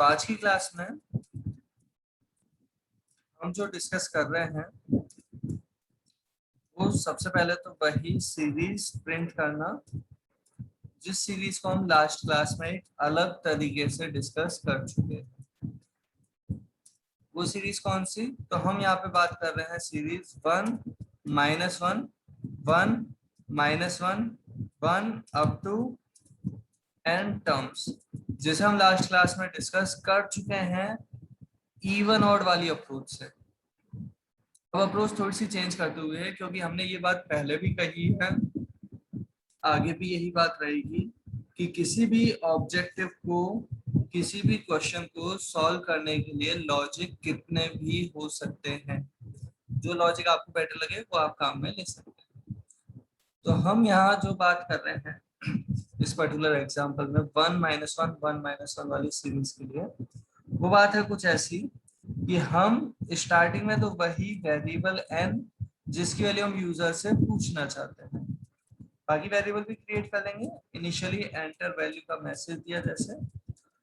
तो आज की क्लास में हम जो डिस्कस कर रहे हैं वो सबसे पहले तो वही सीरीज प्रिंट करना जिस सीरीज को हम लास्ट क्लास में एक अलग तरीके से डिस्कस कर चुके हैं। वो सीरीज कौन सी? तो हम यहाँ पे बात कर रहे हैं series 1 -1 1 up to n terms, जिसे हम लास्ट क्लास में डिस्कस कर चुके हैं इवन ऑड वाली अप्रोच से। अब अप्रोच थोड़ी सी चेंज करते हुए, क्योंकि हमने ये बात पहले भी कही है, आगे भी यही बात रहेगी कि किसी भी ऑब्जेक्टिव को, किसी भी क्वेश्चन को सॉल्व करने के लिए लॉजिक कितने भी हो सकते हैं। जो लॉजिक आपको बेटर लगे वो आप काम में ले सकते हैं। तो हम यहाँ जो बात कर रहे हैं इस पर्टिकुलर एग्जाम्पल में 1 - 1 वाली सीरीज के लिए, वो बात है कुछ ऐसी कि हम स्टार्टिंग में तो वही वेरिएबल n जिसकी वैल्यू हम यूजर से पूछना चाहते हैं, बाकी वेरिएबल भी क्रिएट कर लेंगे। इनिशियली एंटर वैल्यू का मैसेज दिया जैसे,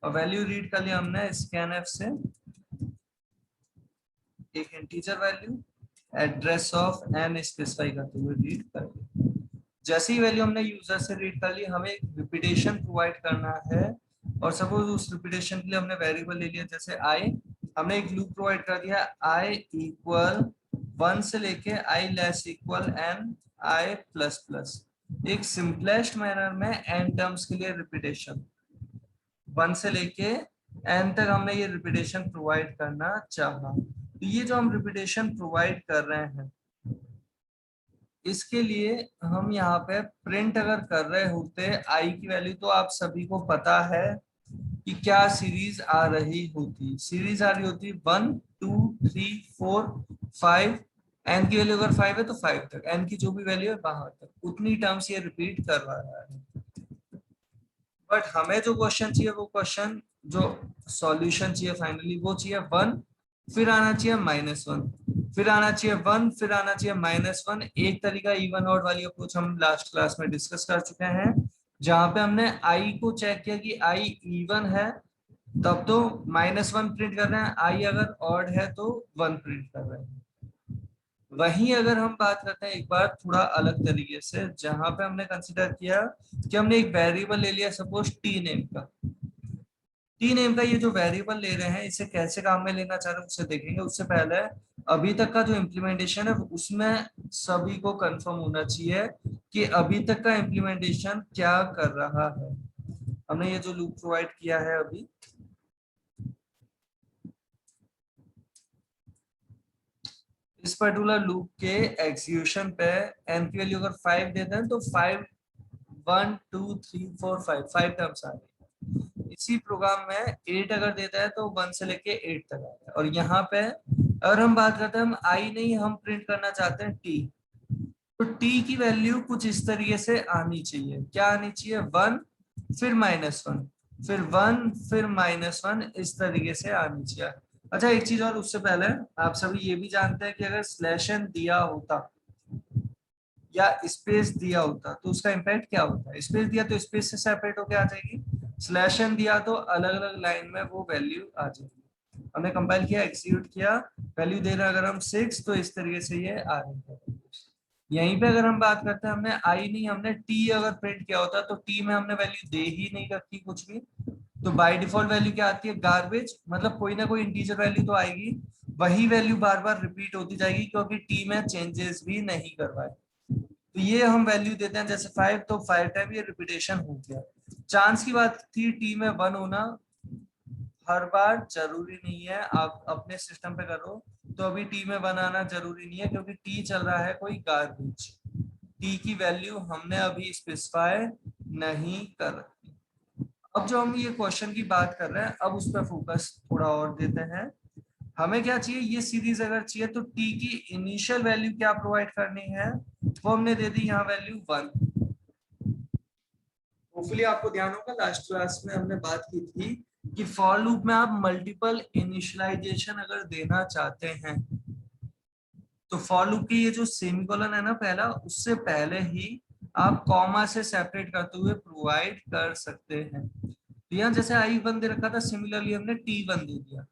और वैल्यू रीड कर लिया हमने स्कैनफ से एक integer value, address of n specify करते हुए रीड कर लिया। जैसे ही वैल्यू हमने यूजर से रीड कर ली, हमें एक रिपीटेशन प्रोवाइड करना है, और सपोज उस रिपीटेशन के लिए हमने वेरिएबल ले लिया जैसे i। हमने एक लूप प्रोवाइड कर दिया i इक्वल 1 से लेके i less equal n i plus plus, एक सिंपलेस्ट मैनर में n टर्म्स के लिए रिपीटेशन 1 से लेके n तक हमने ये रिपीटेशन प्रोवाइड करना चाहा। तो ये जो हम रिपीटेशन प्रोवाइड कर रहे हैं, इसके लिए हम यहाँ पे प्रिंट अगर कर रहे होते आई की वैल्यू, तो आप सभी को पता है कि क्या सीरीज आ रही होती। सीरीज आ रही होती 1 2 3 4 5, एन की वैल्यू अगर 5 है तो 5 तक, एन की जो भी वैल्यू है वहां तक, उतनी टर्म्स ये रिपीट कर रहा है। बट हमें जो क्वेश्चन चाहिए, वो क्वेश्चन जो सॉल्यूशन चाहिए फाइनली, वो चाहिए 1, फिर आना चाहिए -1, फिर आना चाहिए 1, फिर आना चाहिए -1। एक तरीका इवन ऑड वाली अप्रोच हम लास्ट क्लास में डिस्कस कर चुके हैं, जहां पे हमने आई को चेक किया कि आई इवन है तब तो -1 प्रिंट कर रहे हैं, आई अगर ऑड है तो 1 प्रिंट कर रहे हैं। वहीं अगर हम बात करते हैं एक बार थोड़ा अलग तरीके से, जहां पे हमने कंसिडर किया कि हमने एक वेरिएबल ले लिया सपोज टी नेम का। टी नेम का ये जो वेरिएबल ले रहे हैं, इसे कैसे काम में लेना चाह रहे हैं उसे देखेंगे। उससे पहले अभी तक का जो इम्प्लीमेंटेशन है उसमें सभी को कंफर्म होना चाहिए कि अभी तक का इम्प्लीमेंटेशन क्या कर रहा है। हमने ये जो लूप प्रोवाइड किया है अभी, इस पर्टिकुलर लूप के एग्जीक्यूशन पे n की वैल्यू अगर 5 देते हैं तो 5 1 2 3 4 5 टर्म्स आ रही है। इसी प्रोग्राम में 8 अगर देता है तो 1 से लेके 8 तक आ रहा है। और यहाँ पे अगर हम बात करते हैं, हम आई नहीं, हम प्रिंट करना चाहते हैं टी, तो टी की वैल्यू कुछ इस तरीके से आनी चाहिए। क्या आनी चाहिए? 1 फिर -1 फिर 1 फिर -1, इस तरीके से आनी चाहिए। अच्छा एक चीज और, उससे पहले आप सभी ये भी जानते हैं कि अगर स्लैश एन दिया होता या स्पेस दिया होता तो उसका इम्पैक्ट क्या होता है। स्पेस दिया तो स्पेस से सेपरेट होकर आ जाएगी, स्लैश एन दिया तो अलग अलग लाइन में वो वैल्यू आ जाएगी। हमने कंपाइल किया, एग्जीक्यूट किया, वैल्यू दे रहे हैं अगर हम 6, तो इस तरीके से ये आ रही है। यहीं पे अगर हम बात करते हैं, हमने आई नहीं, हमने टी अगर प्रिंट किया होता तो टी में हमने वैल्यू दे ही नहीं रखी कुछ भी, तो बाय डिफॉल्ट वैल्यू क्या आती है? गार्बेज। मतलब कोई ना कोई इंटीजर वैल्यू तो आएगी, वही वैल्यू बार बार रिपीट होती जाएगी क्योंकि टी में चेंजेस भी नहीं करवाए। तो ये हम वैल्यू देते हैं जैसे 5, तो 5 टाइम ये रिपीटेशन हो गया। चांस की बात थी टी में 1 होना, हर बार जरूरी नहीं है, आप अपने सिस्टम पे करो तो अभी टी में 1 आना जरूरी नहीं है, क्योंकि टी चल रहा है कोई गार्बेज। टी की वैल्यू हमने अभी स्पेसिफाई नहीं कर रखी। अब जो हम ये क्वेश्चन की बात कर रहे हैं, अब उस पर फोकस थोड़ा और देते हैं। हमें क्या चाहिए? ये सीरीज अगर चाहिए तो टी की इनिशियल वैल्यू क्या प्रोवाइड करनी है, वो हमने दे दी यहाँ वैल्यू 1। होपफुली आपको ध्यान होगा लास्ट क्लास में हमने बात की थी कि फॉर लूप में आप मल्टीपल इनिशियलाइजेशन अगर देना चाहते हैं, तो फॉर लूप की ये जो सेमीकोलन है ना पहला, उससे पहले ही आप कॉमा से सेपरेट करते हुए प्रोवाइड कर सकते हैं। तो यहाँ जैसे i1 दे रखा था, सिमिलरली हमने t1 दे दिया।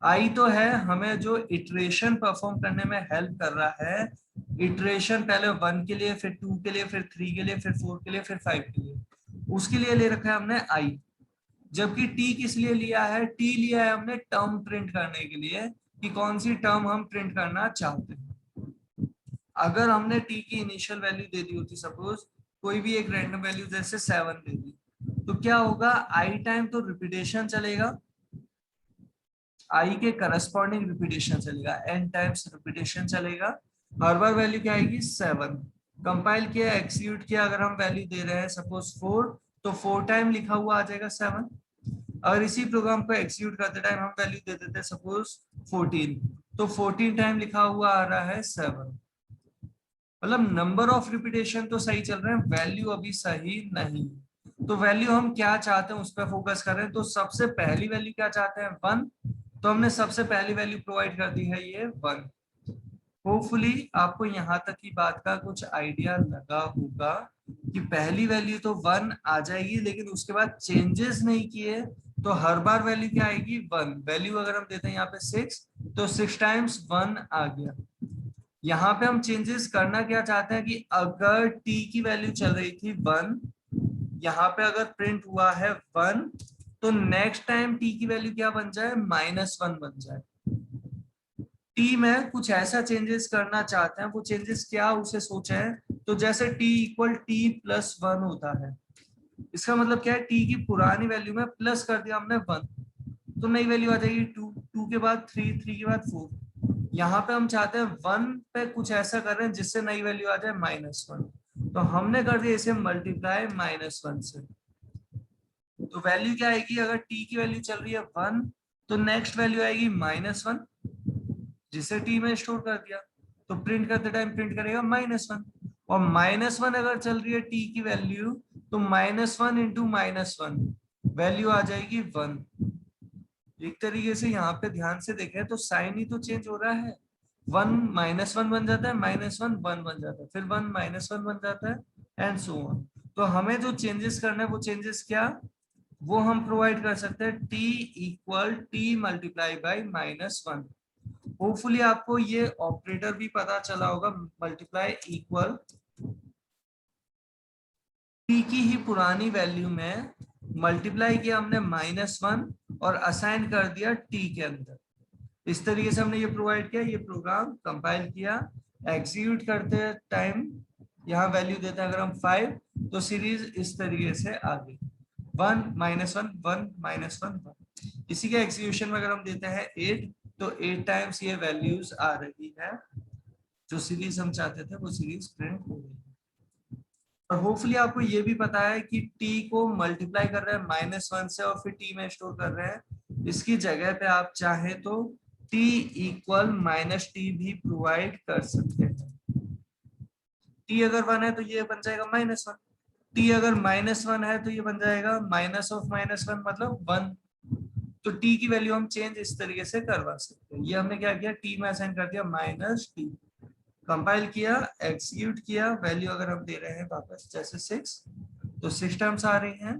आई तो है हमें जो इटरेशन परफॉर्म करने में हेल्प कर रहा है, इटरेशन पहले 1 के लिए, फिर 2 के लिए, फिर 3 के लिए, फिर 4 के लिए, फिर 5 के लिए, उसके लिए ले रखा है हमने आई। जबकि टी किस लिए लिया है, टी लिया है हमने टर्म प्रिंट करने के लिए कि कौन सी टर्म हम प्रिंट करना चाहते हैं। अगर हमने टी की इनिशियल वैल्यू दे दी होती, सपोज कोई भी एक रैंडम वैल्यू जैसे 7 दे दी, तो क्या होगा, आई टाइम तो रिपीटेशन चलेगा, आई के करस्पॉन्डिंग रिपीटेशन चलेगा, एन टाइम्स रिपीटेशन चलेगा, हर बार वैल्यू क्या आएगी 7। कंपाइल किया, एक्सिक्यूट किया, अगर हम वैल्यू दे रहे हैं सपोज 4, तो 4 टाइम लिखा हुआ आ जाएगा 7। अगर इसी प्रोग्राम को एक्सिक्यूट करते टाइम हम वैल्यू दे देते सपोज 14, तो 14 टाइम लिखा हुआ आ रहा है 7। मतलब नंबर ऑफ रिपीटेशन तो सही चल रहे हैं, वैल्यू अभी सही नहीं। तो वैल्यू हम क्या चाहते हैं उस पर फोकस कर रहे हैं। तो सबसे पहली वैल्यू क्या चाहते हैं, 1, तो हमने सबसे पहली वैल्यू प्रोवाइड कर दी है ये 1। होपफुली आपको यहाँ तक की बात का कुछ आइडिया लगा होगा कि पहली वैल्यू तो 1 आ जाएगी, लेकिन उसके बाद चेंजेस नहीं किए तो हर बार वैल्यू क्या आएगी 1। वैल्यू अगर हम देते हैं यहाँ पे 6, तो 6 टाइम्स 1 आ गया। यहाँ पे हम चेंजेस करना क्या चाहते हैं कि अगर t की वैल्यू चल रही थी 1, यहाँ पे अगर प्रिंट हुआ है 1, तो नेक्स्ट टाइम t की वैल्यू क्या बन जाए, -1 बन जाए। t में कुछ ऐसा चेंजेस करना चाहते हैं, वो चेंजेस क्या उसे सोचा है, तो जैसे t इक्वल t+1 होता है, इसका मतलब क्या है, t की पुरानी वैल्यू में प्लस कर दिया हमने 1, तो नई वैल्यू आ जाएगी 2, 2 के बाद 3, 3 के बाद 4। यहाँ पे हम चाहते हैं 1 पे कुछ ऐसा कर रहे हैं जिससे नई वैल्यू आ जाए -1, तो हमने कर दिया इसे मल्टीप्लाई -1 से। तो वैल्यू क्या आएगी, अगर t की वैल्यू चल रही है 1, तो नेक्स्ट वैल्यू आएगी -1, जिसे t में स्टोर कर दिया, तो प्रिंट करते टाइम प्रिंट करेगा -1। और -1 अगर चल रही है t की वैल्यू, तो -1 इंटू -1 वैल्यू आ जाएगी 1। एक तरीके से यहाँ पे ध्यान से देखें तो साइन ही तो चेंज हो रहा है। 1 -1 बन जाता है, -1 1 बन जाता है, फिर 1 -1 बन जाता है, एंड सो ऑन। तो हमें जो चेंजेस करना है वो चेंजेस क्या, वो हम प्रोवाइड कर सकते हैं, t equal t multiply by -1। Hopefully आपको ये ऑपरेटर भी पता चला होगा, मल्टीप्लाई इक्वल t की ही पुरानी वैल्यू में मल्टीप्लाई किया हमने -1 और असाइन कर दिया t के अंदर। इस तरीके से हमने ये प्रोवाइड किया, ये प्रोग्राम कंपाइल किया, एग्जीक्यूट करते टाइम यहाँ वैल्यू देते हैं अगर हम 5, तो सीरीज इस तरीके से आ गई 1 -1 1 -1 1। इसी के एग्जीक्यूशन में अगर हम देते हैं 8, तो 8 टाइम्स ये वैल्यूज आ रही है, जो सीरीज हम चाहते थे वो सीरीज प्रिंट हो गई। और होपफुली आपको ये भी पता है कि t को मल्टीप्लाई कर रहे हैं -1 से और फिर t में स्टोर कर रहे हैं, इसकी जगह पे आप चाहे तो t इक्वल -t भी प्रोवाइड कर सकते हैं। t अगर 1 है तो ये बन जाएगा -1, t अगर -1 है तो ये बन जाएगा माइनस ऑफ -1 मतलब 1। तो t की वैल्यू हम चेंज इस तरीके से करवा सकते हैं। ये हमने क्या किया, t में असाइन कर दिया -t, कंपाइल किया, एक्सिक्यूट किया, वैल्यू अगर हम दे रहे हैं वापस जैसे 6, तो 6 टर्म्स आ रही हैं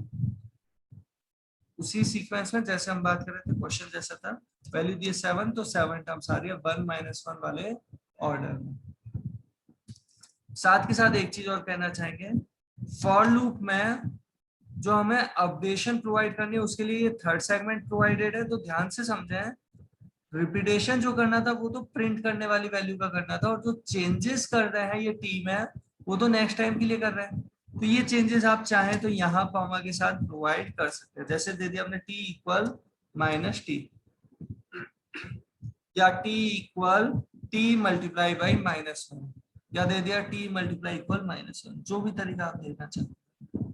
उसी सीक्वेंस में जैसे हम बात कर रहे थे, क्वेश्चन जैसा था, वैल्यू दिए 7, तो 7 टर्म्स आ रही है 1 -1 वाले ऑर्डर में। साथ के साथ एक चीज और कहना चाहेंगे, फॉर लूप में जो हमें अपडेशन प्रोवाइड करनी है उसके लिए ये थर्ड सेगमेंट प्रोवाइडेड है, तो ध्यान से समझें। रिपीटेशन जो करना था वो तो प्रिंट करने वाली वैल्यू का करना था, और जो चेंजेस कर रहे हैं ये टी में, वो तो नेक्स्ट टाइम के लिए कर रहे हैं। तो ये चेंजेस आप चाहें तो यहाँ कॉमा के साथ प्रोवाइड कर सकते हैं, जैसे दे दिया हमने t इक्वल -t, या t equal t multiply by -1, या दे दिया t मल्टीप्लाई इक्वल -1, जो भी तरीका आप देना चाहते हैं।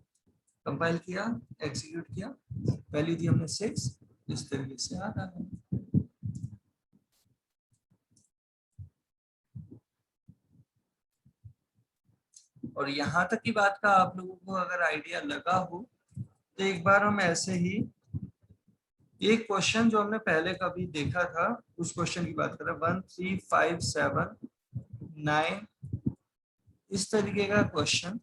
कंपाइल किया, एग्जीक्यूट किया, वैल्यू दी हमने 6, इस तरीके से आ रहा है। और यहाँ तक की बात का आप लोगों को अगर आइडिया लगा हो, तो एक बार हम ऐसे ही एक क्वेश्चन जो हमने पहले कभी देखा था उस क्वेश्चन की बात करें, 1 3 5 7 9, इस तरीके का क्वेश्चन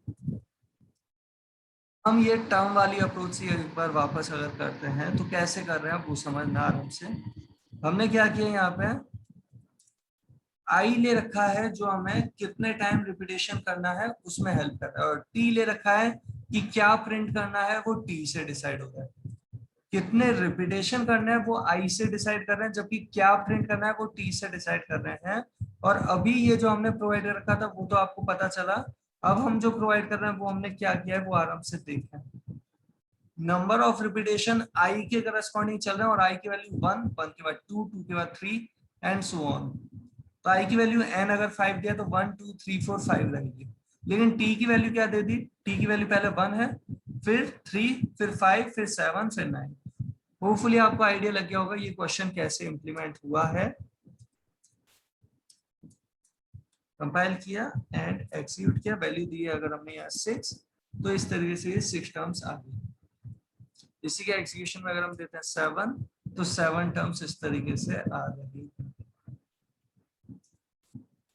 हम ये टर्म वाली अप्रोच से एक बार वापस अगर करते हैं तो कैसे कर रहे हैं वो समझना आराम से। हमने क्या किया यहाँ पे, आई ले रखा है जो हमें कितने टाइम रिपीटेशन करना है उसमें हेल्प कर रहा है, और टी ले रखा है कि क्या प्रिंट करना है वो टी से डिसाइड होता है। कितने रिपीटेशन करना है वो आई से डिसाइड कर रहे हैं, जबकि क्या प्रिंट करना है वो टी से डिसाइड कर रहे हैं। और अभी ये जो हमने प्रोवाइड कर रखा था वो तो आपको पता चला। अब हम जो प्रोवाइड कर रहे हैं वो हमने क्या किया है वो आराम से देखें। नंबर ऑफ रिपीटेशन आई के करस्पॉन्डिंग चल रहे हैं, और आई की वैल्यू 1, 1 के बाद 2, 2 के बाद 3 एंड सो ऑन। तो आई की वैल्यू n अगर 5 दिया तो 1 2 3 4 5 रहेगी। लेकिन t की वैल्यू क्या दे दी, t की वैल्यू पहले 1 है, फिर 3, फिर 5, फिर 7, फिर 9। होपफुली आपको आइडिया लग गया होगा ये क्वेश्चन कैसे इंप्लीमेंट हुआ है। कंपाइल किया एंड एक्सिक्यूट किया, वैल्यू दी है अगर हमने यहाँ 6, तो इस तरीके से ये 6 टर्म्स आ गई। इसी के एक्सिक्यूशन में अगर हम देते हैं 7, तो 7 टर्म्स इस तरीके से आ रही।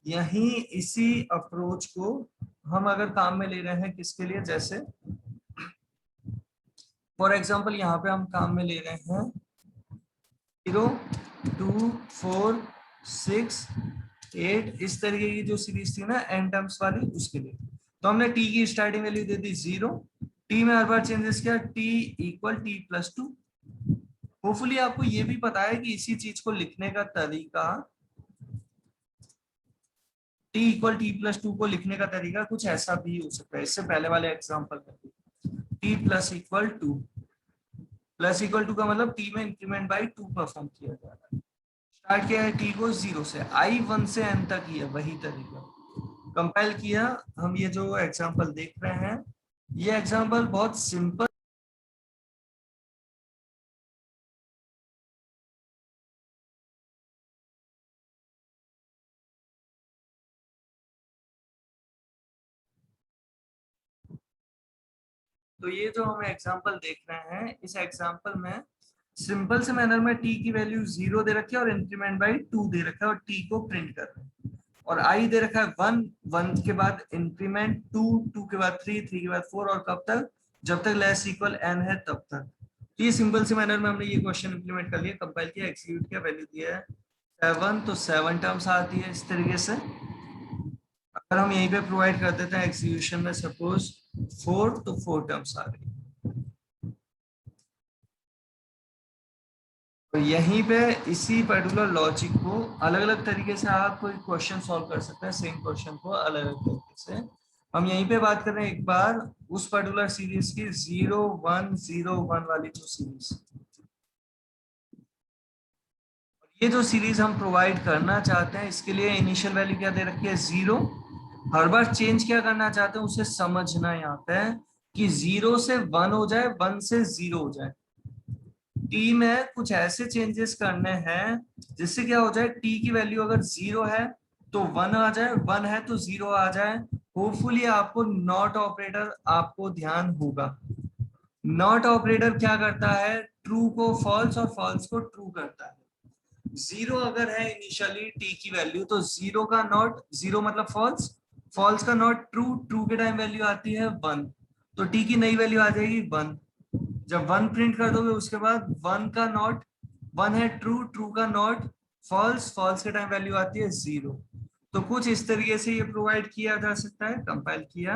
यही इसी अप्रोच को हम अगर काम में ले रहे हैं किसके लिए, जैसे फॉर एग्जांपल यहाँ पे हम काम में ले रहे हैं 0 2 4 6 8, इस तरीके की जो सीरीज थी ना एन टर्म्स वाली, उसके लिए। तो हमने टी की स्टार्टिंग वैल्यू दे दी 0, टी में हर बार चेंजेस किया, T equal T plus 2। Hopefully आपको ये भी पता है कि इसी चीज को लिखने का तरीका, टी इक्वल टी प्लस 2 को लिखने का तरीका कुछ ऐसा भी हो सकता है। इससे पहले वाले एग्जाम्पल में T plus equal to, plus equal to का मतलब टी में इंक्रीमेंट बाई 2 परफॉर्म किया जा रहा है। स्टार्ट किया है टी को 0 से, आई 1 से n तक ही है, वही तरीका। कंपाइल किया, हम ये जो एग्जाम्पल देख रहे हैं ये एग्जाम्पल बहुत सिंपल। तो ये जो हम एग्जाम्पल देख रहे हैं, इस एग्जाम्पल में सिंपल से मैनर में टी की वैल्यू 0 दे रखी है और इंक्रीमेंट बाई 2 दे रखा है, और टी को प्रिंट कर रहे हैं। और आई दे रखा है 1, 1 के बाद इंक्रीमेंट 2, 2 के बाद 3, 3 के बाद 4, और कब तक, जब तक लेस इक्वल n है तब तक। तो ये सिंपल से मैनर में हमने ये क्वेश्चन इंप्लीमेंट कर लिया, कंपाइल किया, एक्सिक्यूट किया, वैल्यू दिया है 7, तो 7 टर्म्स आती है इस तरीके से। अगर हम यहीं पे प्रोवाइड कर देते हैं एक्सिक्यूशन में सपोज 4, तो 4 टर्म्स आ रही है। तो यहीं पे इसी पर्टिकुलर लॉजिक को अलग अलग तरीके से आप कोई क्वेश्चन सॉल्व कर सकते हैं, सेम क्वेश्चन को अलग अलग तरीके से। हम यहीं पे बात कर रहे हैं एक बार उस पर्टिकुलर सीरीज की 0 1 0 1 वाली जो सीरीज, ये जो सीरीज हम प्रोवाइड करना चाहते हैं इसके लिए इनिशियल वैल्यू क्या दे रखी है 0। हर बार चेंज क्या करना चाहते हैं उसे समझना यहाँ पे, कि 0 से 1 हो जाए, 1 से 0 हो जाए। टी में कुछ ऐसे चेंजेस करने हैं जिससे क्या हो जाए, टी की वैल्यू अगर 0 है तो 1 आ जाए, 1 है तो 0 आ जाए। होपफुली आपको नॉट ऑपरेटर आपको ध्यान होगा। नॉट ऑपरेटर क्या करता है, ट्रू को फॉल्स और फॉल्स को ट्रू करता है। 0 अगर है इनिशियली टी की वैल्यू, तो 0 का नॉट, 0 मतलब फॉल्स, फॉल्स का नॉट ट्रू, ट्रू के टाइम वैल्यू आती है 1, तो टी की नई वैल्यू आ जाएगी 1। जब 1 प्रिंट कर दोगे उसके बाद 1 का नॉट, 1 है ट्रू, ट्रू का नॉट फॉल्स, फॉल्स के टाइम वैल्यू आती है 0। तो कुछ इस तरीके से ये प्रोवाइड किया जा सकता है। कंपाइल किया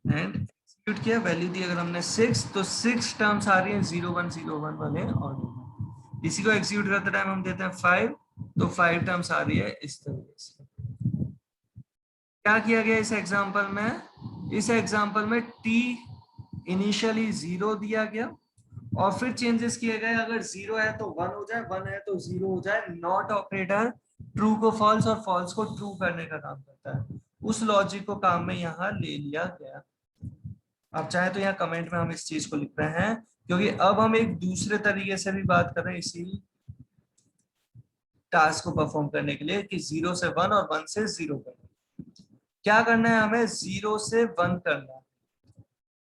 एंड एक्सिक्यूट किया, वैल्यू दी अगर हमने 6, तो 6 टर्म्स आ रही है 0 1 0 1 वाले ऑर्डर। इसी को एक्सिक्यूट करते टाइम हम देते हैं 5, तो 5 टर्म्स आ रही है इस तरीके से। क्या किया गया इस एग्जांपल में, इस एग्जांपल में टी इनिशियली 0 दिया गया और फिर चेंजेस किए गए, अगर 0 है तो 1 हो जाए, 1 है तो 0 हो जाए। नॉट ऑपरेटर ट्रू को फॉल्स और फॉल्स को ट्रू करने का काम करता है। उस लॉजिक को काम में यहाँ ले लिया गया। आप चाहे तो यहाँ कमेंट में हम इस चीज को लिख रहे हैं, क्योंकि अब हम एक दूसरे तरीके से भी बात कर रहे हैं इसी टास्क को परफॉर्म करने के लिए, कि 0 से 1 और 1 से 0 करना। क्या करना है हमें, 0 से 1 करना है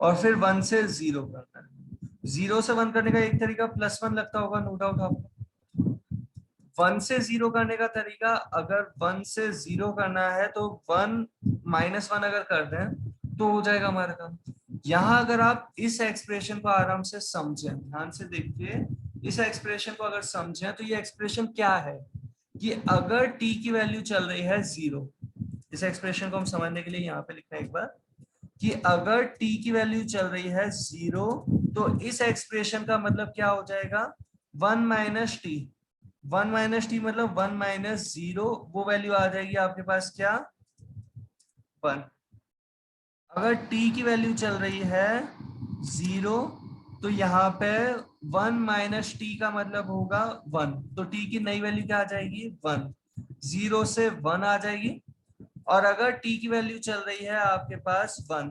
और फिर 1 से 0 करना है। 0 से 1 करने का एक तरीका +1 लगता होगा, नो डाउट आपको। 1 से 0 करने का तरीका, अगर 1 से 0 करना है तो 1 -1 अगर कर दें तो हो जाएगा हमारा काम। यहाँ अगर आप इस एक्सप्रेशन को आराम से समझें, ध्यान से देखिए, इस एक्सप्रेशन को अगर समझें तो ये एक्सप्रेशन क्या है कि अगर t की वैल्यू चल रही है 0, इस एक्सप्रेशन को हम समझने के लिए यहाँ पे लिखना है एक बार कि अगर t की वैल्यू चल रही है 0 तो इस एक्सप्रेशन का मतलब क्या हो जाएगा 1 - t। 1 - t मतलब 1 - 0, वो वैल्यू आ जाएगी आपके पास क्या 1। अगर t की वैल्यू चल रही है 0 तो यहाँ पे 1 - t का मतलब होगा 1, तो t की नई वैल्यू क्या आ जाएगी 1, 0 से 1 आ जाएगी। और अगर t की वैल्यू चल रही है आपके पास 1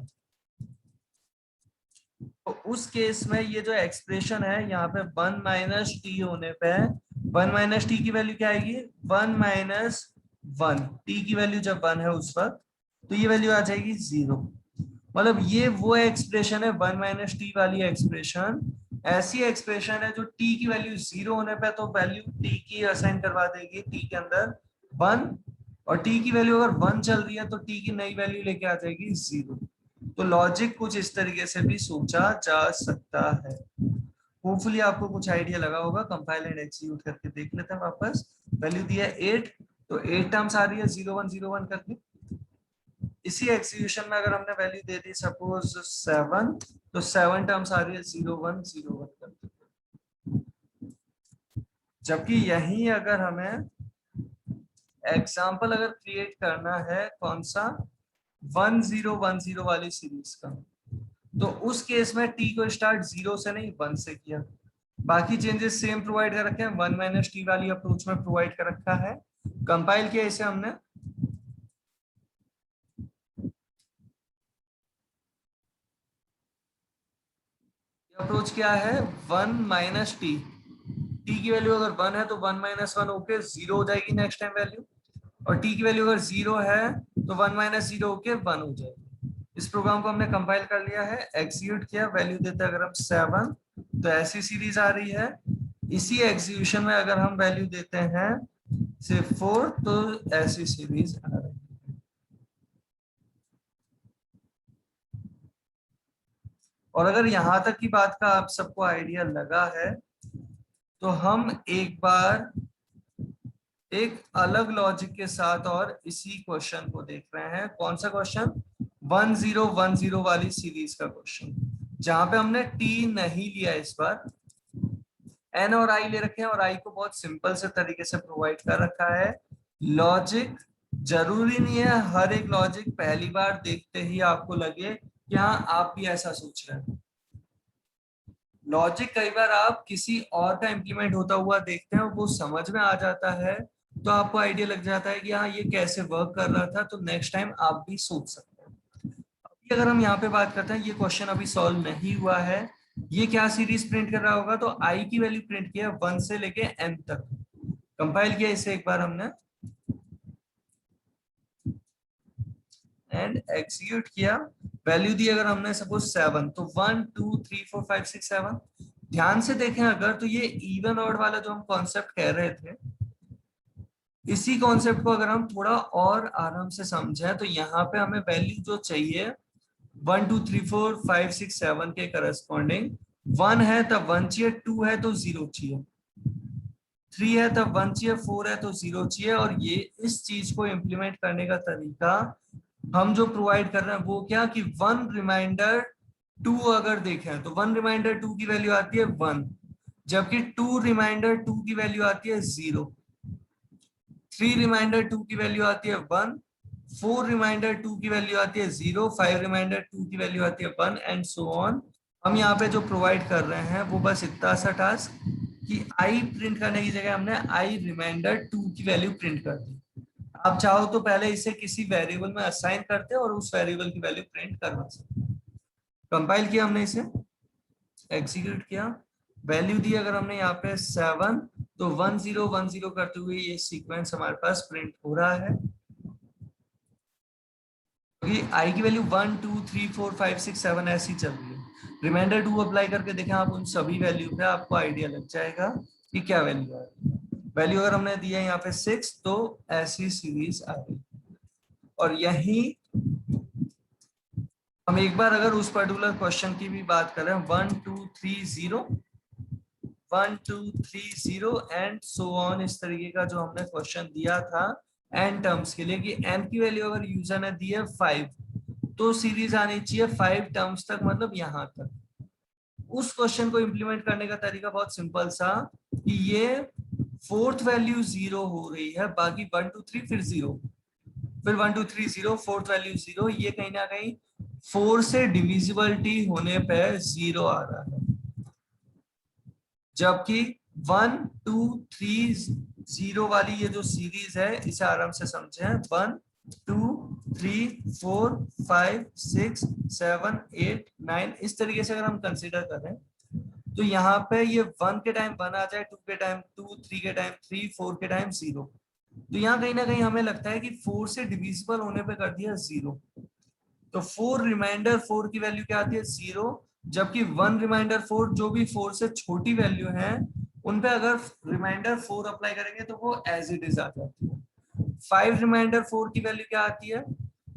तो उस केस में ये जो एक्सप्रेशन है यहाँ पे 1 - t होने पे 1 - t की वैल्यू क्या आएगी 1 - 1, t की वैल्यू जब 1 है उस वक्त तो ये वैल्यू आ जाएगी 0। मतलब ये वो एक्सप्रेशन है 1 - t वाली एक्सप्रेशन, ऐसी एक्सप्रेशन है जो t की वैल्यू 0 होने पे तो वैल्यू t की असाइन करवा देगी t के अंदर 1, और t की वैल्यू अगर 1 चल रही है तो t की नई वैल्यू लेके आ जाएगी 0। तो लॉजिक कुछ इस तरीके से भी सोचा जा सकता है। होपफुली आपको कुछ आइडिया लगा होगा। कंपाइल एंड एक्जीक्यूट करके देख लेते हैं वापस। वैल्यू दी है 8, तो 8 टर्म्स आ रही है 0101 करके। इसी एग्जीक्यूशन में अगर हमने वैल्यू दे दी सपोज 7, तो 7 टर्म्स आ रही है 0101 करके। जबकि यही अगर हमें एग्जाम्पल अगर क्रिएट करना है कौन सा 1010 वाली सीरीज का, तो उस केस में t को स्टार्ट 0 से नहीं 1 से किया। बाकी चेंजेस सेम प्रोवाइड कर रखे हैं, 1 - t वाली अप्रोच में प्रोवाइड कर रखा है। कंपाइल किया इसे हमने, अप्रोच क्या है 1 - t। t की वैल्यू अगर 1 है तो 1 - 1 होके 0 हो जाएगी नेक्स्ट टाइम वैल्यू, और t की वैल्यू अगर 0 है तो 1 - 0 होके 1 हो जाएगी। इस प्रोग्राम को हमने कंपाइल कर लिया है, एग्जीक्यूट किया, वैल्यू देते हैं अगर हम 7 तो ऐसी सीरीज आ रही है। इसी एग्जीक्यूशन में अगर हम वैल्यू देते हैं सिर्फ 4 तो ऐसी सीरीज आ रही है। और अगर यहां तक की बात का आप सबको आइडिया लगा है तो हम एक बार एक अलग लॉजिक के साथ और इसी क्वेश्चन को देख रहे हैं। कौन सा क्वेश्चन 1010 वाली सीरीज का क्वेश्चन, जहां पे हमने t नहीं लिया इस बार, n और i ले रखे हैं और i को बहुत सिंपल से तरीके से प्रोवाइड कर रखा है। लॉजिक जरूरी नहीं है हर एक लॉजिक पहली बार देखते ही आपको लगे कि हाँ आप भी ऐसा सोच रहे हैं। लॉजिक कई बार आप किसी और का इम्प्लीमेंट होता हुआ देखते हैं और वो समझ में आ जाता है तो आपको आइडिया लग जाता है कि हाँ ये कैसे वर्क कर रहा था, तो नेक्स्ट टाइम आप भी सोच सकते हैं। अभी अगर हम यहाँ पे बात करते हैं, ये क्वेश्चन अभी सॉल्व नहीं हुआ है, ये क्या सीरीज प्रिंट कर रहा होगा, तो आई की वैल्यू प्रिंट किया 1 से लेके n तक। कंपाइल किया इसे एक बार हमने एंड एग्जीक्यूट किया, वैल्यू दी अगर हमने सपोज 7 तो 1 2 3 4 5 6 7। ध्यान से देखें अगर तो ये इवन ऑड वाला जो हम कॉन्सेप्ट कह रहे थे, इसी कॉन्सेप्ट को अगर हम थोड़ा और आराम से समझें तो यहाँ पे हमें वैल्यू जो चाहिए 1 2 3 4 5 6 7 के करस्पॉन्डिंग 1 है तब 1 चाहिए, 2 है तो 0 चाहिए, 3 है तब 1 चाहिए, 4 है तो 0 चाहिए। और ये इस चीज को इम्प्लीमेंट करने का तरीका हम जो प्रोवाइड कर रहे हैं वो क्या कि 1 रिमाइंडर 2 अगर देखें तो 1 रिमाइंडर 2 की वैल्यू आती है 1, जबकि 2 रिमाइंडर 2 की वैल्यू आती है 0, 3 रिमाइंडर 2 की वैल्यू आती है 1, 4 रिमाइंडर 2 की वैल्यू आती है 0, 5 रिमाइंडर 2 की वैल्यू आती है 1 एंड सो ऑन। हम यहाँ पे जो प्रोवाइड कर रहे हैं वो बस इतना सा टास्क कि आई प्रिंट करने की जगह हमने आई रिमाइंडर 2 की वैल्यू प्रिंट कर दी। आप चाहो तो पहले इसे किसी वेरिएबल में असाइन करते और उस वेरिएबल की वैल्यू प्रिंट करवा सकते। कंपाइल किया हमने इसे, एग्जीक्यूट किया, वैल्यू दी अगर हमने यहाँ पे 7 तो 1010 करते हुए ये सीक्वेंस हमारे पास प्रिंट हो रहा है। क्योंकि आई की वैल्यू 1 2 3 4 5 6 7 ऐसी चल रही है। रिमाइंडर 2 अप्लाई करके देखें आप उन सभी वैल्यू पे, आपको आइडिया लग जाएगा कि क्या वैल्यू है। वैल्यू अगर हमने दिया यहाँ पे 6 तो ऐसी सीरीज आ गई। और यही हम एक बार अगर उस पर्टिकुलर क्वेश्चन की भी बात करें 1 2 3 0 1 2 3 0 एंड सो ऑन, इस तरीके का जो हमने क्वेश्चन दिया था एन टर्म्स के लिए कि एन की वैल्यू अगर यूजर ने दी है 5 तो सीरीज आनी चाहिए 5 टर्म्स तक, मतलब यहां तक। उस क्वेश्चन को इंप्लीमेंट करने का तरीका बहुत सिंपल सा कि ये फोर्थ वैल्यू 0 हो रही है, बाकी 1 2 3 फिर 0, फिर 1 2 3 0, फोर्थ वैल्यू 0, ये कहीं ना कहीं 4 से डिविजिबिलिटी होने पे 0 आ रहा है। जबकि 1 2 3 0 वाली ये जो सीरीज है इसे आराम से समझें, 1 2 3 4 5 6 7 8 9, इस तरीके से अगर हम कंसिडर करें तो यहाँ पे ये 1 के टाइम 1 आ जाए, 2 के टाइम 2, 3 के टाइम 3, 4 के टाइम 0। तो यहाँ कहीं ना कहीं हमें लगता है कि 4 से डिविजिबल होने पे कर दिया 0। तो 4 रिमाइंडर 4 की वैल्यू क्या आती है 0, जबकि 1 रिमाइंडर 4 जो भी 4 से छोटी वैल्यू है उन पे अगर रिमाइंडर 4 अप्लाई करेंगे तो वो एज इट इज आ जाती है। 5 रिमाइंडर 4 की वैल्यू क्या आती है,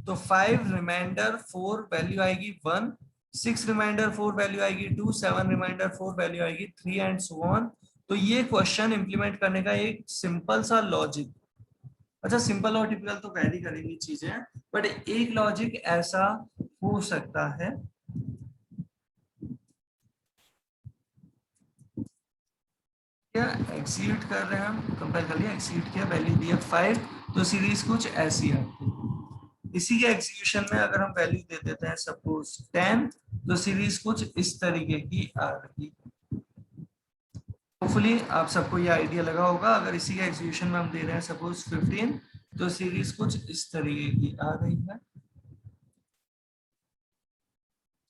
तो 5 रिमाइंडर 4 वैल्यू आएगी 1, 6 रिमाइंडर 4 वैल्यू आएगी 2, 7 रिमाइंडर 4 वैल्यू आएगी 3 एंड सो ऑन। तो ये क्वेश्चन इंप्लीमेंट करने का एक सिंपल सा लॉजिक, अच्छा सिंपल और टिपिकल तो वैरी करेंगी चीजें, बट एक लॉजिक ऐसा हो सकता है। क्या एक्सीड कर रहे हैं हम, कंपेयर कर लिया, एक्सीड किया, वैल्यू दिया 5, तो सीरीज कुछ ऐसी आती है। इसी के एग्जीक्यूशन में अगर हम वैल्यू दे देते हैं सपोज 10, तो सीरीज कुछ इस तरीके की आ रही। होपफुली आप सबको ये आइडिया लगा होगा। अगर इसी के एग्जीक्यूशन में हम दे रहे हैं सपोज 15, तो सीरीज कुछ इस तरीके की आ रही है।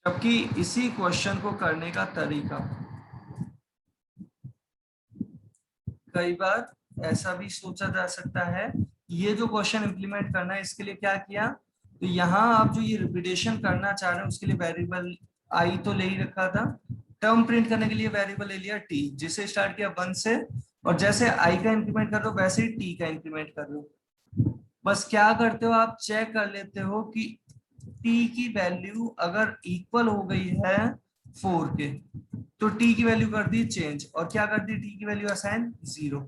जबकि इसी क्वेश्चन को करने का तरीका कई बार ऐसा भी सोचा जा सकता है, ये जो क्वेश्चन इंप्लीमेंट करना है इसके लिए क्या किया, तो यहाँ आप जो ये रिपीटेशन करना चाह रहे हैं उसके लिए वेरिएबल आई तो ले ही रखा था, टर्म प्रिंट करने के लिए वेरिएबल ले लिया टी, जिसे स्टार्ट किया 1 से, और जैसे आई का इंक्रीमेंट कर दो वैसे ही टी का इंक्रीमेंट कर दो। बस क्या करते हो आप चेक कर लेते हो कि टी की वैल्यू अगर इक्वल हो गई है 4 के, तो टी की वैल्यू कर दी चेंज, और क्या कर दी टी की वैल्यू असाइन 0।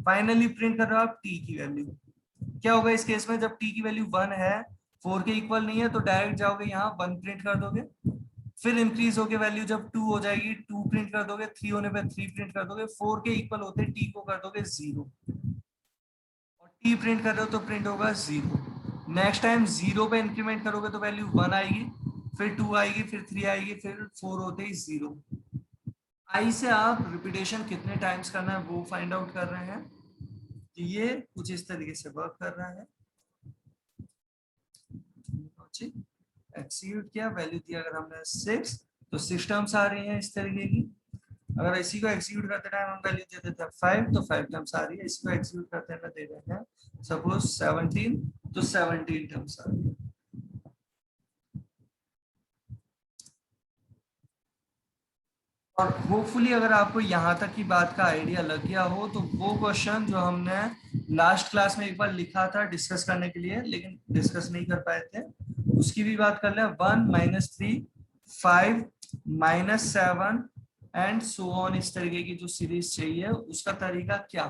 फाइनली प्रिंट कर रहे हो आप टी की वैल्यू, क्या होगा इस केस में जब टी की वैल्यू 1 है 4 के इक्वल नहीं है तो डायरेक्ट जाओगे यहाँ 1 प्रिंट कर दोगे, फिर इंक्रीज होके वैल्यू जब 2 हो जाएगी 2 प्रिंट कर दोगे, 3 होने पे 3 प्रिंट कर दोगे, 4 के इक्वल होते टी को कर दोगे 0, और टी प्रिंट कर रहे हो तो प्रिंट होगा 0। नेक्स्ट टाइम 0 पे इंक्रीमेंट करोगे तो वैल्यू 1 आएगी, फिर 2 आएगी, फिर 3 आएगी, फिर 4 होते ही 0। आई से आप रिपीटेशन कितने टाइम्स करना है वो फाइंड आउट कर रहे हैं। तो ये कुछ इस तरीके से वर्क कर रहा है। एक्सीक्यूट किया, वैल्यू दिया अगर हमने 6, तो 6 टर्म्स आ रही हैं इस तरीके की। अगर इसी को एक्सीक्यूट करते टाइम हम वैल्यू दे देते हैं 5, तो 5 टर्म्स आ रही है। इसी को एक्सीक्यूट करते हैं दे रहे हैं सपोज 17, तो 17 टर्म्स आ रही है। और होपफुली अगर आपको यहाँ तक की बात का आइडिया लग गया हो तो वो क्वेश्चन जो हमने लास्ट क्लास में एक बार लिखा था डिस्कस करने के लिए लेकिन डिस्कस नहीं कर पाए थे, उसकी भी बात कर ले। 1 -3 5 -7 एंड सो ऑन, इस तरीके की जो सीरीज चाहिए उसका तरीका क्या,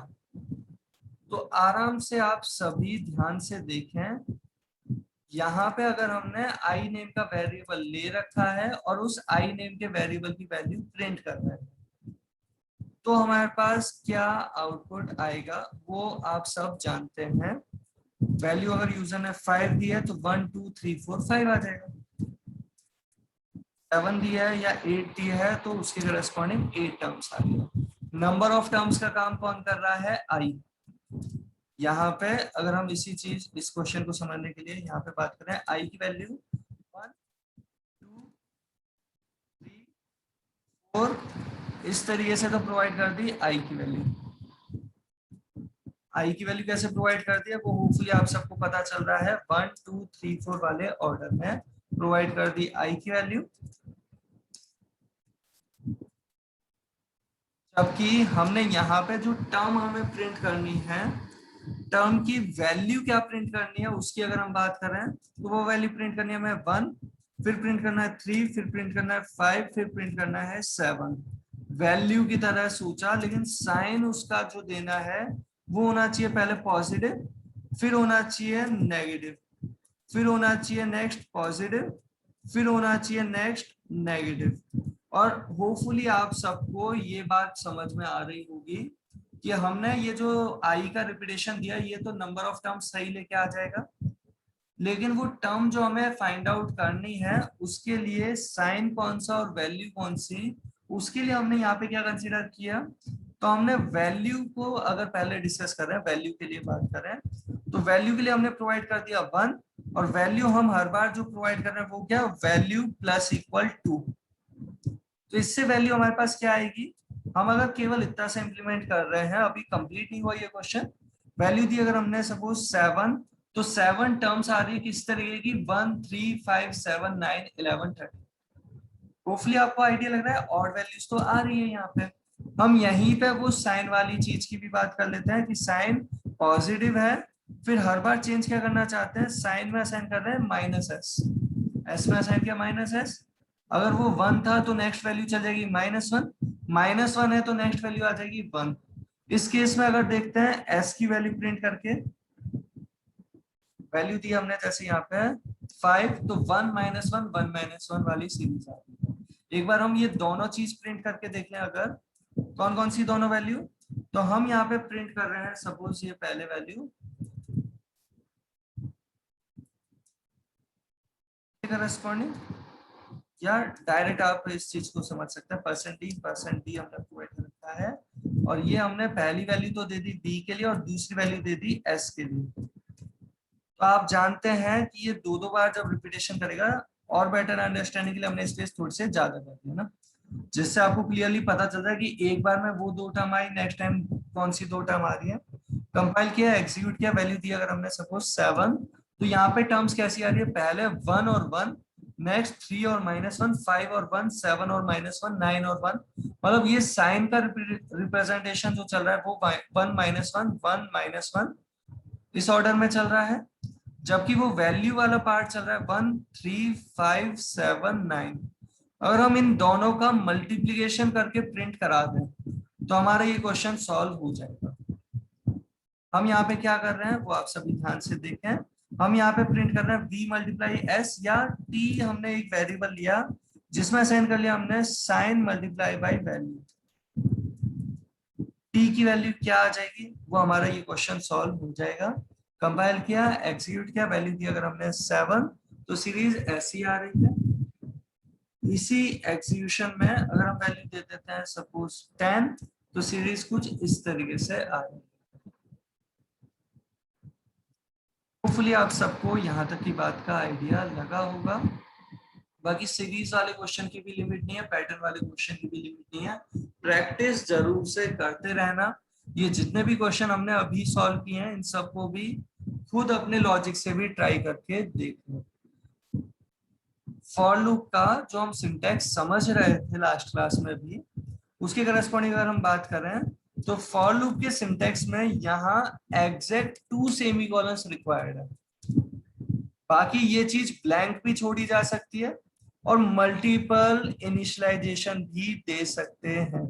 तो आराम से आप सभी ध्यान से देखें। यहाँ पे अगर हमने आई नेम का वेरिएबल ले रखा है और उस आई नेम के वेरिएबल की वैल्यू प्रिंट कर रहे हैं, तो हमारे पास क्या आउटपुट आएगा वो आप सब जानते हैं। वैल्यू अगर यूजर ने 5 दिया है तो 1 2 3 4 5 आ जाएगा, 7 दिया है या 8 दिया है तो उसके करस्पॉन्डिंग 8 टर्म्स आ गया। नंबर ऑफ टर्म्स का काम कौन कर रहा है, आई। यहाँ पे अगर हम इसी चीज इस क्वेश्चन को समझने के लिए यहाँ पे बात करें, आई की वैल्यू 1 2 3 4 इस तरीके से तो प्रोवाइड कर दी आई की वैल्यू। आई की वैल्यू कैसे प्रोवाइड कर दी है वो होपफुली आप सबको पता चल रहा है, 1 2 3 4 वाले ऑर्डर में प्रोवाइड कर दी आई की वैल्यू। जबकि हमने यहाँ पे जो टर्म हमें प्रिंट करनी है, टर्म की वैल्यू क्या प्रिंट करनी है उसकी अगर हम बात करें तो वो वैल्यू प्रिंट करनी है हमें 1, फिर प्रिंट करना है 3, फिर प्रिंट करना है 5, फिर प्रिंट करना है 7। वैल्यू की तरह सोचा, लेकिन साइन उसका जो देना है वो होना चाहिए पहले पॉजिटिव, फिर होना चाहिए नेगेटिव, फिर होना चाहिए नेक्स्ट पॉजिटिव, फिर होना चाहिए नेक्स्ट नेगेटिव। और होपफुली आप सबको ये बात समझ में आ रही होगी कि हमने ये जो आई का रिपीटेशन दिया, ये तो नंबर ऑफ टर्म सही लेके आ जाएगा, लेकिन वो टर्म जो हमें फाइंड आउट करनी है उसके लिए साइन कौन सा और वैल्यू कौन सी, उसके लिए हमने यहाँ पे क्या कंसीडर किया। तो हमने वैल्यू को अगर पहले डिस्कस कर रहे हैं, वैल्यू के लिए बात करें, तो वैल्यू के लिए हमने प्रोवाइड कर दिया 1, और वैल्यू हम हर बार जो प्रोवाइड कर रहे हैं वो क्या, वैल्यू प्लस इक्वल टू। तो इससे वैल्यू हमारे पास क्या आएगी, हम अगर केवल इतना से इंप्लीमेंट कर रहे हैं, अभी कंप्लीट नहीं हुआ ये क्वेश्चन। वैल्यू दी अगर हमने सपोज 7, तो 7 टर्म्स आ रही है किस तरीके की, 1 3 5 7 9 11 13। होपफुली आपको आइडिया लग रहा है, और वैल्यूज तो आ रही है यहाँ पे। हम यहीं पे वो साइन वाली चीज की भी बात कर लेते हैं कि साइन पॉजिटिव है, फिर हर बार चेंज क्या करना चाहते हैं, साइन में असाइन कर रहे हैं माइनस एस, एस में असाइन किया माइनस एस। अगर वो 1 था तो नेक्स्ट वैल्यू चल जाएगी -1, -1 है तो नेक्स्ट वैल्यू आ जाएगी 1। इस केस में अगर देखते हैं एस की वैल्यू प्रिंट करके, वैल्यू दी हमने जैसे यहाँ पे 5, तो 1 -1 1 -1 वाली सीरीज आ रही है। एक बार हम ये दोनों चीज प्रिंट करके देख लें, अगर कौन कौन सी दोनों वैल्यू, तो हम यहाँ पे प्रिंट कर रहे हैं सपोज ये पहले वैल्यू करस्पॉन्डिंग, या डायरेक्ट आप इस चीज को समझ सकते हैं, परसेंट डी हमने प्रोवाइड कर रखा है, और ये हमने पहली वैल्यू तो दे दी बी के लिए और दूसरी वैल्यू दे दी एस के लिए। तो आप जानते हैं कि ये दो दो बार जब रिपीटेशन करेगा, और बेटर अंडरस्टैंडिंग के लिए हमने स्पेस थोड़ी से ज्यादा कर दिया ना, जिससे आपको क्लियरली पता चलता है कि एक बार में वो दो टर्म आई, नेक्स्ट टाइम कौन सी दो टर्म आ रही है। कंपाइल किया, एग्जीक्यूट किया, वैल्यू दी अगर हमने सपोज 7, तो यहाँ पे टर्म्स कैसी आ रही है, पहले 1 और 1, नेक्स्ट 3 और -1, 5 और 1, 7 और -1, 9 और 1। मतलब ये साइन का रिप्रेजेंटेशन जो चल रहा है वो 1 -1 1 -1 इस ऑर्डर में चल रहा है, जबकि वो वैल्यू वाला पार्ट चल रहा है 1 3 5 7 9। अगर हम इन दोनों का मल्टीप्लीकेशन करके प्रिंट करा दें तो हमारा ये क्वेश्चन सॉल्व हो जाएगा। हम यहाँ पे क्या कर रहे हैं वो आप सभी ध्यान से देखें। हम यहाँ पे प्रिंट कर रहे हैं v मल्टीप्लाई s, या t हमने एक वेरिएबल लिया जिसमें असाइन कर लिया हमने sign multiply by value. t की वैल्यू क्या आ जाएगी, वो हमारा ये क्वेश्चन सॉल्व हो जाएगा। कंपाइल किया, एग्जीक्यूट किया, वैल्यू दी अगर हमने 7, तो सीरीज ऐसी आ रही है। इसी एग्जीक्यूशन में अगर हम वैल्यू दे देते हैं सपोज 10, तो सीरीज कुछ इस तरीके से आ रही है। होपफुली आप सबको यहाँ तक की बात का आइडिया लगा होगा। बाकी सीरीज वाले क्वेश्चन की भी लिमिट नहीं है, पैटर्न वाले क्वेश्चन की भी लिमिट नहीं है, प्रैक्टिस जरूर से करते रहना। ये जितने भी क्वेश्चन हमने अभी सॉल्व किए हैं इन सबको भी खुद अपने लॉजिक से भी ट्राई करके देख लो। फॉर लूप का जो हम सिंटैक्स समझ रहे थे लास्ट क्लास में भी, उसके करस्पॉन्डिंग अगर हम बात करें तो फॉर लूप के सिंटैक्स में यहाँ एग्जैक्ट 2 सेमीकोलंस रिक्वायर्ड है। बाकी ये चीज ब्लैंक भी छोड़ी जा सकती है और मल्टीपल इनिशियलाइजेशन भी दे सकते हैं,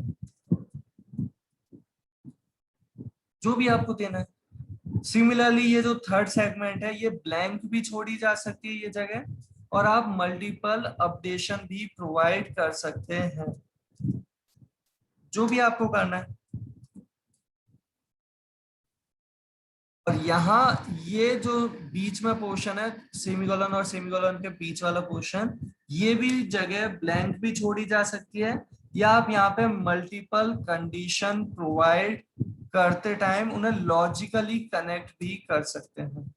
जो भी आपको देना है। सिमिलरली ये जो थर्ड सेगमेंट है ये ब्लैंक भी छोड़ी जा सकती है ये जगह, और आप मल्टीपल अपडेशन भी प्रोवाइड कर सकते हैं, जो भी आपको करना है। और यहाँ ये जो बीच में पोर्शन है, सेमीकोलन और सेमीकोलन के बीच वाला पोर्शन, ये भी जगह ब्लैंक भी छोड़ी जा सकती है, या आप यहाँ पे मल्टीपल कंडीशन प्रोवाइड करते टाइम उन्हें लॉजिकली कनेक्ट भी कर सकते हैं।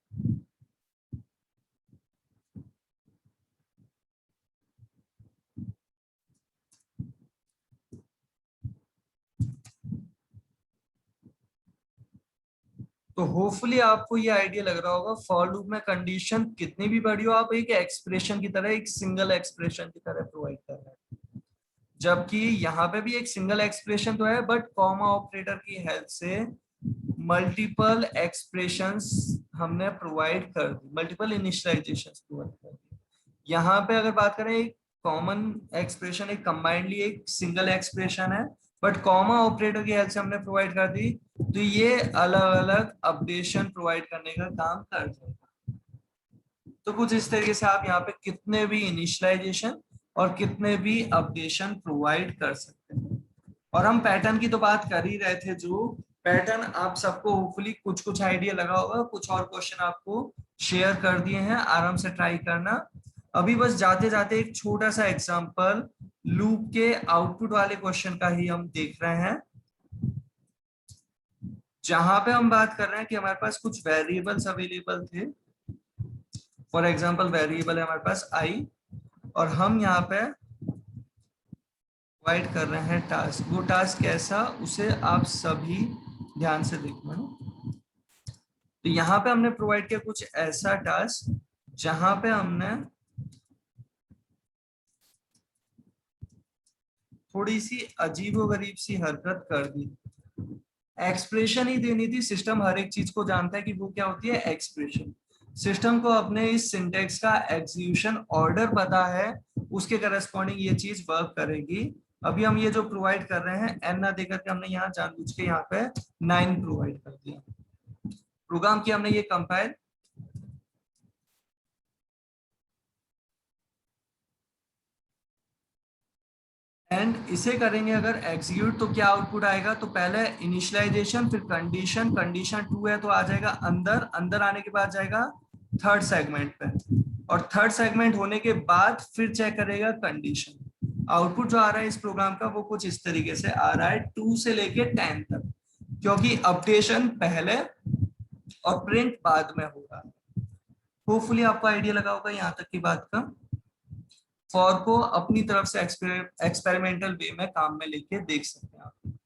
तो होपफुली आपको ये आइडिया लग रहा होगा, फॉर लूप में कंडीशन कितनी भी बड़ी हो, आप एक एक्सप्रेशन की तरह, एक सिंगल एक्सप्रेशन की तरह प्रोवाइड कर रहे हैं। जबकि यहाँ पे भी एक सिंगल एक्सप्रेशन तो है, बट कॉमा ऑपरेटर की हेल्प से मल्टीपल एक्सप्रेशंस हमने प्रोवाइड कर दी, मल्टीपल इनिशियलाइजेशंस प्रोवाइड कर दी। यहाँ पे अगर बात करें, एक कॉमन एक्सप्रेशन एक कंबाइंडली एक सिंगल एक्सप्रेशन है, बट कॉमा ऑपरेटर की हेल्प से हमने प्रोवाइड कर दी, तो ये अलग अलग अपडेशन प्रोवाइड करने का काम कर देगा। तो कुछ इस तरीके से आप यहाँ पे कितने भी इनिशियलाइजेशन और कितने भी अपडेशन प्रोवाइड कर सकते हैं। और हम पैटर्न की तो बात कर ही रहे थे, जो पैटर्न आप सबको होपफुली कुछ कुछ आइडिया लगा होगा, कुछ और क्वेश्चन आपको शेयर कर दिए हैं, आराम से ट्राई करना। अभी बस जाते जाते एक छोटा सा एग्जांपल लूप के आउटपुट वाले क्वेश्चन का ही हम देख रहे हैं, जहां पे हम बात कर रहे हैं कि हमारे पास कुछ वेरिएबल्स अवेलेबल थे। फॉर एग्जांपल वेरिएबल है हमारे पास आई, और हम यहाँ पे प्रोवाइड कर रहे हैं टास्क। वो टास्क कैसा, उसे आप सभी ध्यान से देखना। तो यहाँ पे हमने प्रोवाइड किया कुछ ऐसा टास्क जहां पे हमने थोड़ी सी अजीबोगरीब सी हरकत कर दी। एक्सप्रेशन ही देनी थी। सिस्टम हर एक चीज को जानता है कि वो क्या होती है, एक्सप्रेशन। सिस्टम को अपने इस सिंटेक्स का एग्जीक्यूशन ऑर्डर पता है, उसके करस्पॉन्डिंग ये चीज वर्क करेगी। अभी हम ये जो प्रोवाइड कर रहे हैं एन ना देकर के हमने यहाँ जानबूझ के यहाँ पे 9 प्रोवाइड कर दिया। प्रोग्राम किया हमने ये कंपाइल, एंड इसे करेंगे अगर एग्जीक्यूट, तो क्या आउटपुट आएगा, तो पहले इनिशियलाइजेशन, फिर कंडीशन, कंडीशन 2 है तो आ जाएगा अंदर, अंदर आने के बाद जाएगा थर्ड सेगमेंट पे, और थर्ड सेगमेंट होने के बाद फिर चेक करेगा कंडीशन। आउटपुट जो आ रहा है इस प्रोग्राम का वो कुछ इस तरीके से आ रहा है 2 से लेके 10 तक, क्योंकि अपडेशन पहले और प्रिंट बाद में होगा। होपफुली आपको आइडिया लगा होगा यहाँ तक की बात का। फॉर को अपनी तरफ से एक्सपेरिमेंटल वे में काम में लेके देख सकते हैं आप।